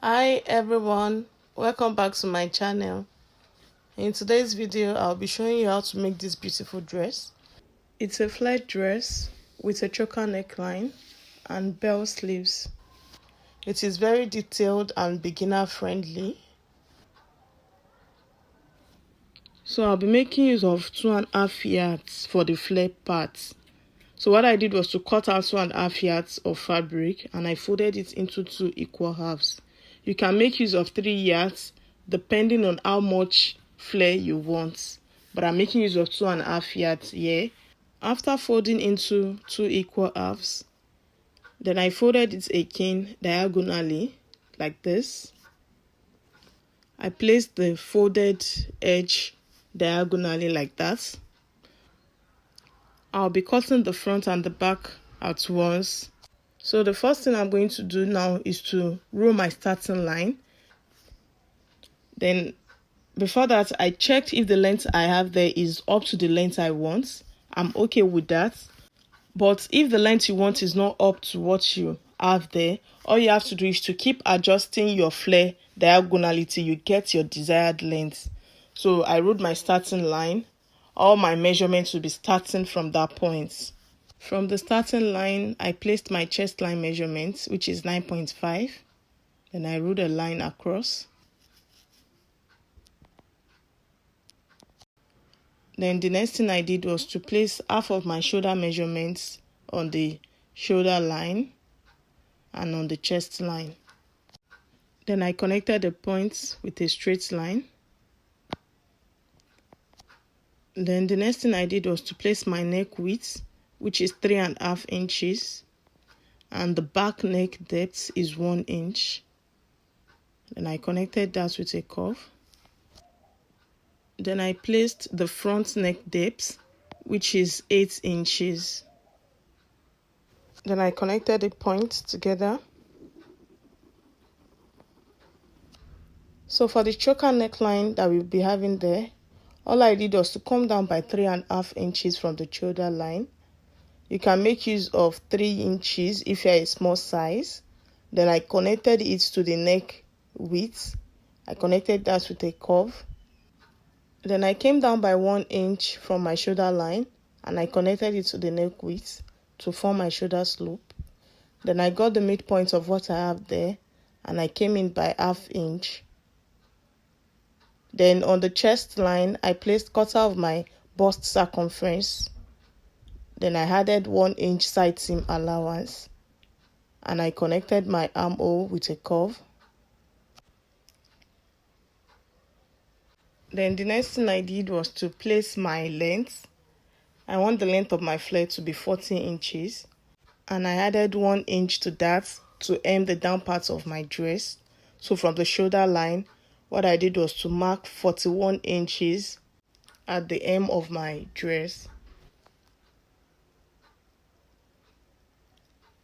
Hi everyone, welcome back to my channel. In today's video I'll be showing you how to make this beautiful dress. It's a flared dress with a choker neckline and bell sleeves. It is very detailed and beginner friendly. So I'll be making use of 2.5 yards for the flare part. So what I did was to cut out 2.5 yards of fabric and I folded it into 2 equal halves. You can make use of 3 yards depending on how much flare you want, but I'm making use of 2.5 yards here. After folding into 2 equal halves, then I folded it again diagonally like this. I placed the folded edge diagonally like that. I'll be cutting the front and the back at once. So the first thing I'm going to do now is to roll my starting line. Then before that, I checked if the length I have there is up to the length I want. I'm okay with that. But if the length you want is not up to what you have there, all you have to do is to keep adjusting your flare diagonally till you get your desired length. So I rolled my starting line. All my measurements will be starting from that point. From the starting line, I placed my chest line measurement, which is 9.5. Then I rolled a line across. Then the next thing I did was to place half of my shoulder measurements on the shoulder line and on the chest line. Then I connected the points with a straight line. Then the next thing I did was to place my neck width, which is 3.5 inches, and the back neck depth is 1 inch. Then I connected that with a curve. Then I placed the front neck depth, which is 8 inches. Then I connected the points together. So for the choker neckline that we'll be having there, all I did was to come down by 3.5 inches from the shoulder line. You can make use of 3 inches if you're a small size. Then I connected it to the neck width. I connected that with a curve. Then I came down by 1 inch from my shoulder line and I connected it to the neck width to form my shoulder slope. Then I got the midpoint of what I have there and I came in by 1/2 inch. Then on the chest line, I placed quarter of my bust circumference. Then I added 1 inch side seam allowance. And I connected my armhole with a curve. Then the next thing I did was to place my length. I want the length of my flare to be 14 inches. And I added 1 inch to that to hem the down part of my dress. So from the shoulder line, what I did was to mark 41 inches at the hem of my dress.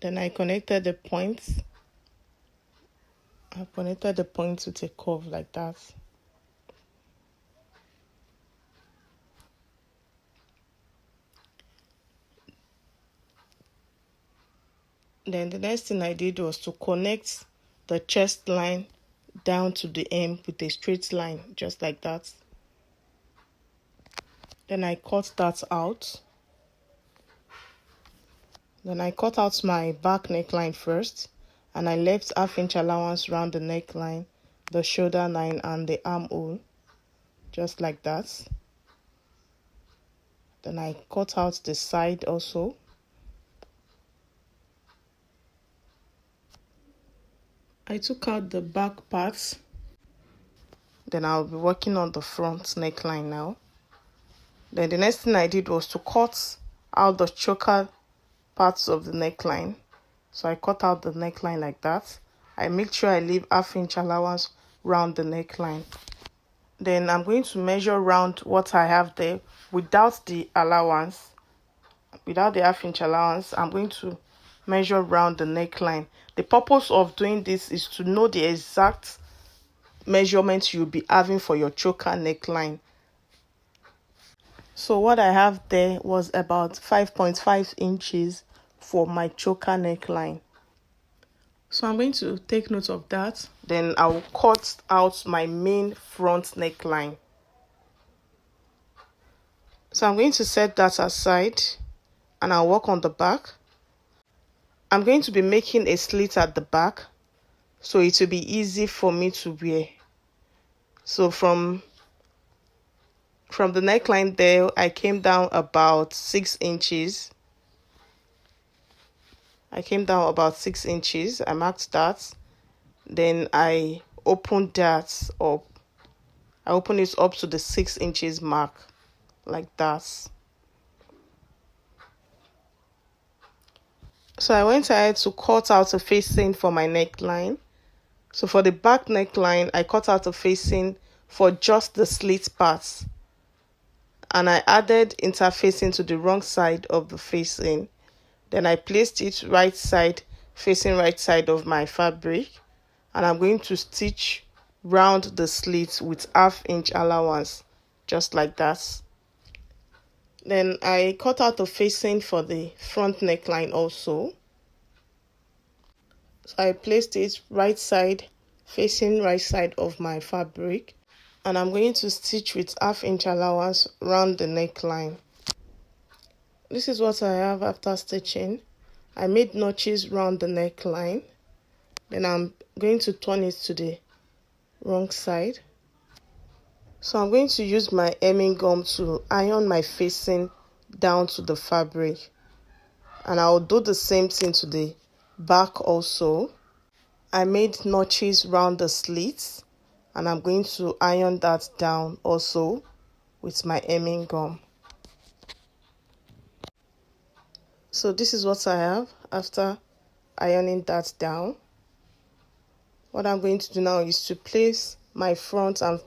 Then I connected the points. I connected the points with a curve like that. Then the next thing I did was to connect the chest line down to the hem with a straight line, just like that. Then I cut that out. Then I cut out my back neckline first, and I left 1/2 inch allowance around the neckline, the shoulder line, and the armhole, just like that. Then I cut out the side also. I took out the back parts. Then I'll be working on the front neckline now. Then the next thing I did was to cut out the choker parts of the neckline. So I cut out the neckline like that. I make sure I leave 1/2 inch allowance round the neckline. Then I'm going to measure round what I have there without the allowance. Without the 1/2 inch allowance, I'm going to measure round the neckline. The purpose of doing this is to know the exact measurements you'll be having for your choker neckline. So what I have there was about 5.5 inches for my choker neckline. So I'm going to take note of that. Then I will cut out my main front neckline. So I'm going to set that aside and I'll work on the back. I'm going to be making a slit at the back so it will be easy for me to wear. So from the neckline there, I came down about 6 inches. I marked that. Then I opened that up. I opened it up to the 6 inches mark, like that. So I went ahead to cut out a facing for my neckline. So for the back neckline, I cut out a facing for just the slit parts. And I added interfacing to the wrong side of the facing. Then I placed it right side, facing right side of my fabric. And I'm going to stitch round the slit with 1/2 inch allowance, just like that. Then I cut out the facing for the front neckline also. So I placed it right side, facing right side of my fabric. And I'm going to stitch with 1/2 inch allowance round the neckline. This is what I have after stitching. I made notches round the neckline. Then I'm going to turn it to the wrong side. So I'm going to use my hemming gum to iron my facing down to the fabric. And I'll do the same thing to the back also. I made notches round the slits and I'm going to iron that down also with my hemming gum. So this is what I have after ironing that down. What I'm going to do now is to place my front and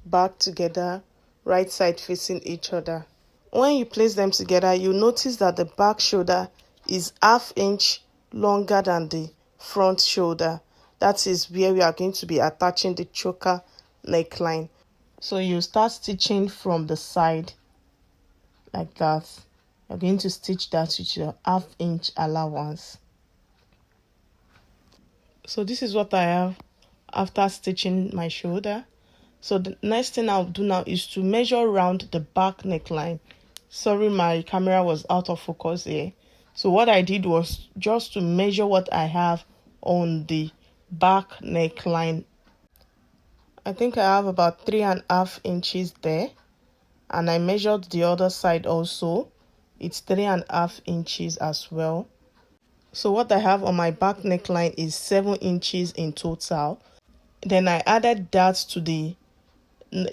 back together, right side facing each other. When you place them together, you notice that the back shoulder is 1/2 inch longer than the front shoulder. That is where we are going to be attaching the choker neckline. So you start stitching from the side like that. You're going to stitch that with your 1/2 inch allowance. So this is what I have after stitching my shoulder. So the next thing I'll do now is to measure round the back neckline. Sorry, my camera was out of focus here. So what I did was just to measure what I have on the back neckline. I think I have about 3.5 inches there. And I measured the other side also. It's 3.5 inches as well. So what I have on my back neckline is 7 inches in total. Then I added that to the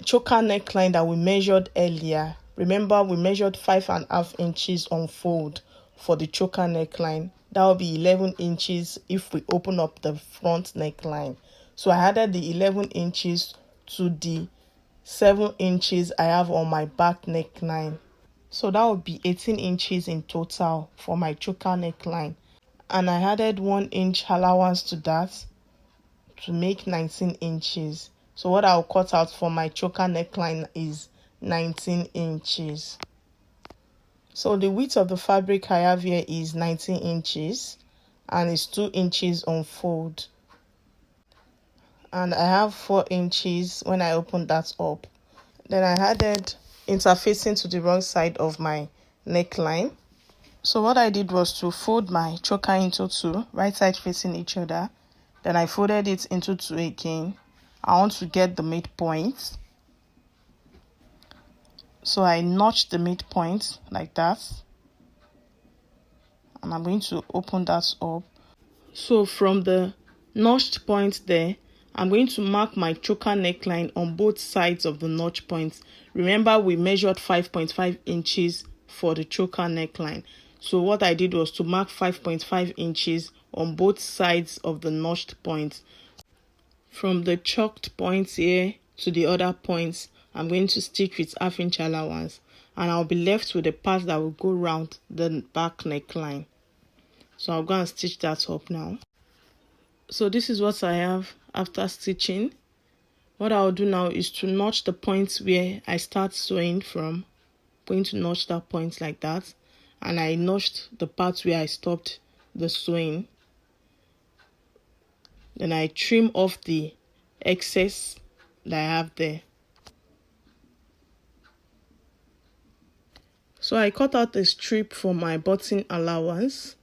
choker neckline that we measured earlier. Remember, we measured 5.5 inches on fold for the choker neckline. That will be 11 inches if we open up the front neckline. So I added the 11 inches to the 7 inches I have on my back neckline. So that would be 18 inches in total for my choker neckline. And I added 1 inch allowance to that to make 19 inches. So what I'll cut out for my choker neckline is 19 inches. So the width of the fabric I have here is 19 inches and it's 2 inches on fold. And I have 4 inches when I opened that up. Then I added interfacing to the wrong side of my neckline. So what I did was to fold my choker into 2, right side facing each other. Then I folded it into 2 again. I want to get the midpoint. So I notched the midpoint like that. And I'm going to open that up. So from the notched point there, I'm going to mark my choker neckline on both sides of the notch points. Remember, we measured 5.5 inches for the choker neckline. So what I did was to mark 5.5 inches on both sides of the notched points. From the chalked points here to the other points, I'm going to stitch with 1/2 inch allowance. And I'll be left with the part that will go round the back neckline. So I'll go and stitch that up now. So this is what I have after stitching. What I'll do now is to notch the points where I start sewing from. I'm going to notch that point like that. And I notched the part where I stopped the sewing. Then I trim off the excess that I have there. So I cut out a strip for my button allowance.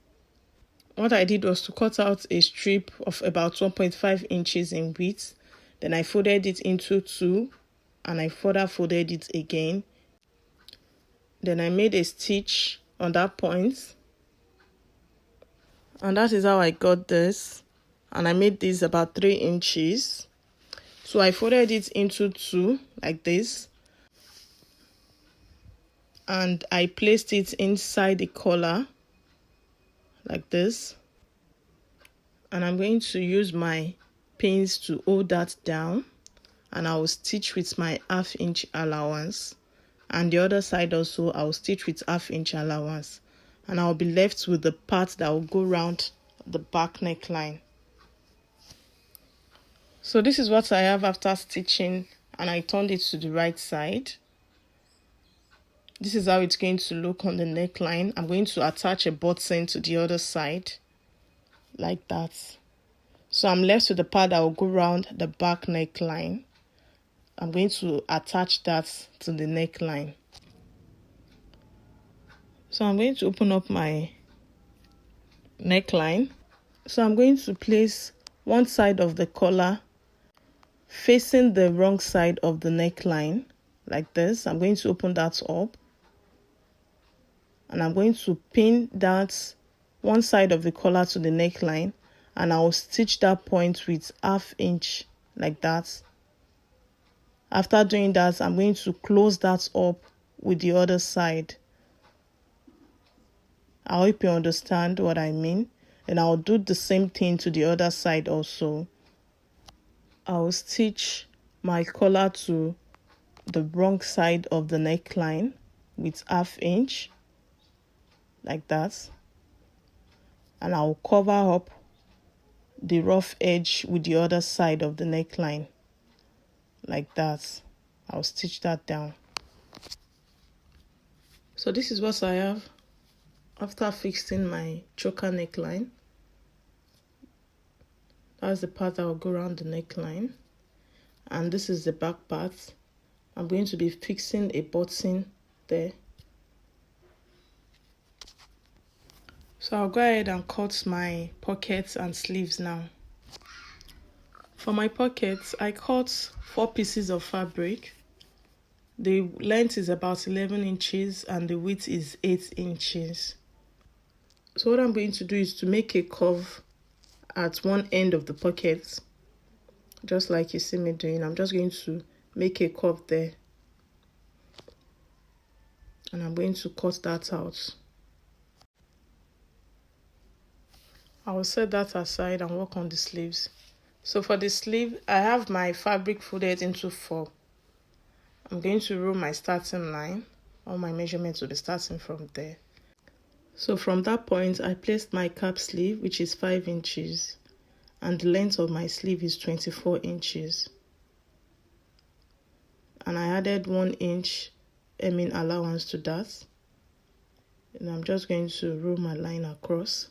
What I did was to cut out a strip of about 1.5 inches in width. Then I folded it into two and I further folded it again. Then I made a stitch on that point. And that is how I got this. And I made this about 3 inches. So I folded it into two like this. And I placed it inside the collar like this. And I'm going to use my pins to hold that down, and I will stitch with my 1/2 inch allowance, and the other side also I will stitch with 1/2 inch allowance, and I'll be left with the part that will go around the back neckline. So this is what I have after stitching, and I turned it to the right side. This is how it's going to look on the neckline. I'm going to attach a button to the other side like that. So I'm left with the part that will go around the back neckline. I'm going to attach that to the neckline. So I'm going to open up my neckline. So I'm going to place one side of the collar facing the wrong side of the neckline like this. I'm going to open that up. And I'm going to pin that one side of the collar to the neckline, and I will stitch that point with 1/2 inch like that. After doing that, I'm going to close that up with the other side. I hope you understand what I mean. And I'll do the same thing to the other side also. I'll stitch my collar to the wrong side of the neckline with 1/2 inch like that. And I'll cover up the rough edge with the other side of the neckline like that. I'll stitch that down. So this is what I have after fixing my choker neckline. That's the part that will go around the neckline, and this is the back part. I'm going to be fixing a button there. So I'll go ahead and cut my pockets and sleeves now. For my pockets, I cut 4 pieces of fabric. The length is about 11 inches and the width is 8 inches. So what I'm going to do is to make a curve at one end of the pocket, just like you see me doing. I'm just going to make a curve there, and I'm going to cut that out. I will set that aside and work on the sleeves. So for the sleeve, I have my fabric folded into 4. I'm going to roll my starting line. All my measurements will be starting from there. So from that point, I placed my cap sleeve, which is 5 inches, and the length of my sleeve is 24 inches. And I added 1 inch hemming allowance to that. And I'm just going to roll my line across.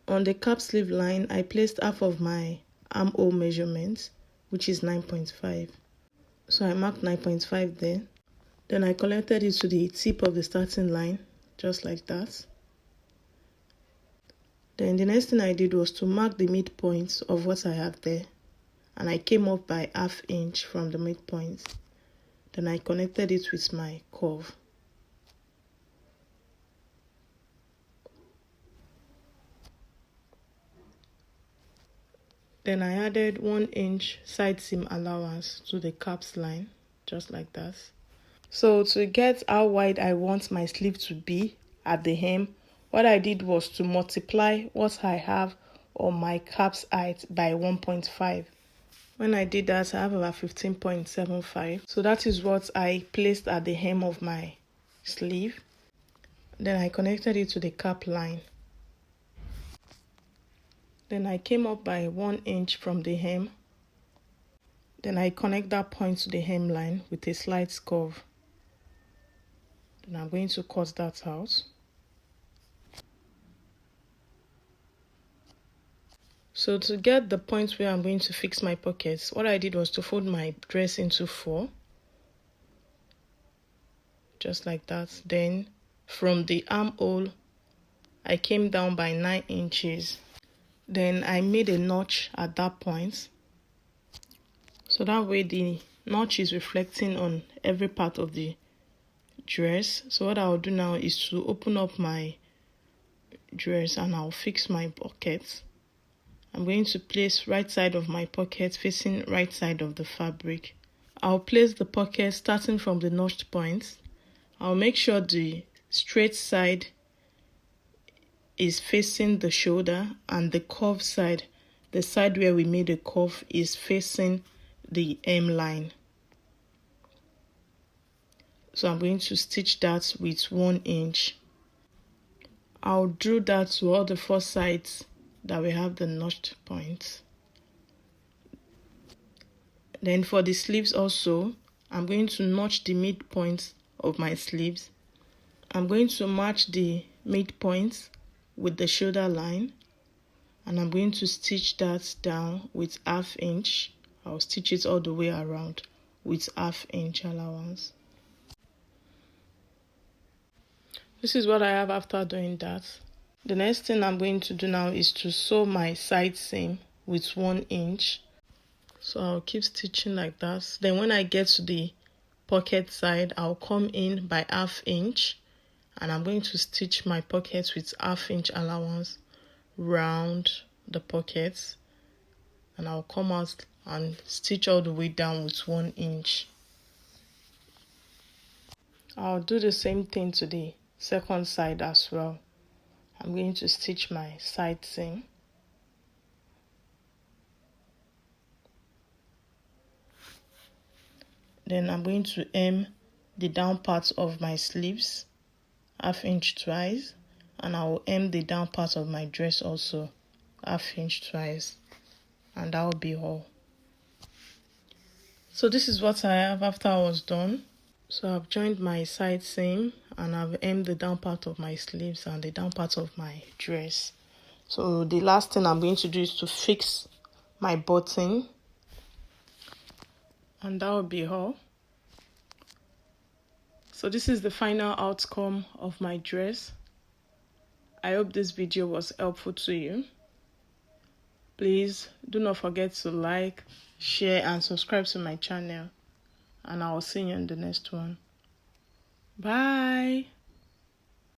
On the cap sleeve line, I placed half of my armhole measurement, which is 9.5. So I marked 9.5 there. Then I connected it to the tip of the starting line, just like that. Then the next thing I did was to mark the midpoint of what I have there. And I came up by 1/2 inch from the midpoint. Then I connected it with my curve. Then I added 1 inch side seam allowance to the caps line, just like that. So to get how wide I want my sleeve to be at the hem, what I did was to multiply what I have on my caps height by 1.5. When I did that, I have about 15.75. So that is what I placed at the hem of my sleeve. Then I connected it to the cap line. Then I came up by 1 inch from the hem. Then I connect that point to the hemline with a slight curve. Then I'm going to cut that out. So to get the point where I'm going to fix my pockets, what I did was to fold my dress into 4. Just like that. Then from the armhole, I came down by 9 inches. Then I made a notch at that point. So that way the notch is reflecting on every part of the dress. So what I'll do now is to open up my dress and I'll fix my pockets. I'm going to place right side of my pocket facing right side of the fabric. I'll place the pocket starting from the notched point. I'll make sure the straight side is facing the shoulder and the curved side, the side where we made a curve, is facing the hemline. So I'm going to stitch that with 1 inch. I'll do that to all the 4 sides that we have the notched points. Then for the sleeves also, I'm going to notch the midpoint of my sleeves. I'm going to match the midpoint with the shoulder line, and I'm going to stitch that down with 1/2 inch. I'll stitch it all the way around with 1/2 inch allowance. This is what I have after doing that. The next thing I'm going to do now is to sew my side seam with 1 inch. So I'll keep stitching like that. Then when I get to the pocket side, I'll come in by 1/2 inch, and I'm going to stitch my pockets with 1/2 inch allowance round the pockets, and I'll come out and stitch all the way down with 1 inch. I'll do the same thing to the second side as well. I'm going to stitch my side seam. Then I'm going to hem the down part of my sleeves 1/2 inch twice, and I will hem the down part of my dress also 1/2 inch twice, and that will be all. So this is what I have after I was done. So I've joined my side seam and I've hemmed the down part of my sleeves and the down part of my dress. So the last thing I'm going to do is to fix my button, and that will be all. So this is the final outcome of my dress. I hope this video was helpful to you. Please do not forget to like, share and subscribe to my channel, and I will see you in the next one. Bye.